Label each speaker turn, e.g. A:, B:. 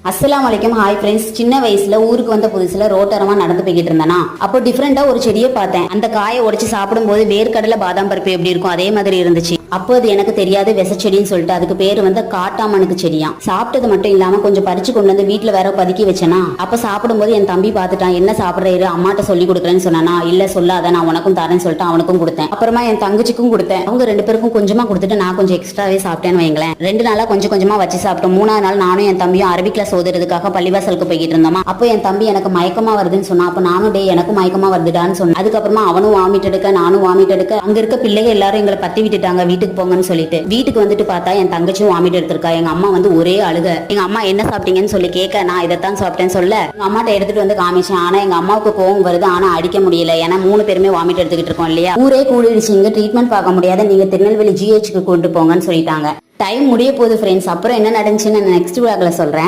A: அஸ்ஸலாமு அலைக்கும். Hi friends. சின்ன வயசுல ஊருக்கு வந்த புதுசுல ரோட்டரமா நடந்து போய்கிட்டு இருந்தேனா, அப்போ டிஃப்ரெண்டா ஒரு செடியை பார்த்தேன். அந்த காயை உடைச்சு சாப்பிடும்போது வேர்க்கடலை பாதாம் பருப்பு எப்படி இருக்கும் அதே மாதிரி இருந்துச்சு. அப்போ அது எனக்கு தெரியாது விசச்செடின்னு சொல்லிட்டு அதுக்கு பேரு வந்து காட்டாமனுக்கு செடியா. சாப்பிட்டது மட்டும் இல்லாம கொஞ்சம் பறிச்சு கொண்டு வந்து வீட்டுல வேற பதுக்கி வச்சேனா, அப்ப சாப்பிடும்போது என் தம்பி பார்த்துட்டான். என்ன சாப்பிடுறாரு, அம்மாட்ட சொல்லி கொடுக்குறேன்னு சொன்னானா. இல்ல சொல்லாத, நான் உனக்கும் தரேன்னு சொல்லிட்டு அவனுக்கும் கொடுத்தேன். அப்புறமா என் தங்கச்சிக்கும் கொடுத்தேன். அவங்க 2 பேருக்கும் கொஞ்சமா கொடுத்துட்டு நான் கொஞ்சம் எக்ஸ்ட்ராவே சாப்பிட்டேன்னு வைங்களேன். 2 நாளா கொஞ்சம் கொஞ்சமா வச்சு சாப்பிட்டோம். 3ஆவது நாள் நானும் என் தம்பியும் அரபிக்ல சோதறதுக்காக பள்ளிவாசலுக்கு போய்கிட்டு இருந்தோமா. அப்போ என் தம்பி எனக்கு மயக்கமா வருதுன்னு சொன்னா. அப்ப நானும் டே எனக்கும் மயக்கமா வருதுடான்னு சொன்னேன். அதுக்கப்புறமா அவனும் வாமிட் எடுக்க நானும் வாமிட் எடுக்க அங்க இருக்க பிள்ளைகள் எல்லாரும் எங்களை பத்தி விட்டுட்டாங்க வீட்டுக்கு போங்கன்னு சொல்லிட்டு. வீட்டுக்கு வந்துட்டு பார்த்தா என் தங்கச்சியும் வாமிட் எடுத்திருக்கா. எங்க அம்மா வந்து ஒரே அழுக. எங்க அம்மா என்ன சாப்பிட்டீங்கன்னு சொல்லி கேட்க நான் இதைத்தான் சாப்பிட்டேன்னு சொல்ல எங்க அம்மாட்ட எடுத்துட்டு வந்து காமிச்சேன். ஆனா எங்க அம்மாவுக்கு கோவம் வருது, ஆனா அடிக்க முடியல. ஏன்னா 3 பேருமே வாமிட் எடுத்துக்கிட்டு இருக்கோம் இல்லையா. ஊரே கூடிடுச்சு, இங்க ட்ரீட்மெண்ட் பார்க்க முடியாத, நீங்க திருநெல்வேலி GHக்கு கொண்டு போங்கன்னு சொல்லிட்டாங்க. டைம் முடிய போகுது ஃப்ரெண்ட்ஸ். அப்புறம் என்ன நடந்துச்சுன்னு நான் நெக்ஸ்ட் விளாக்ல சொல்றேன்.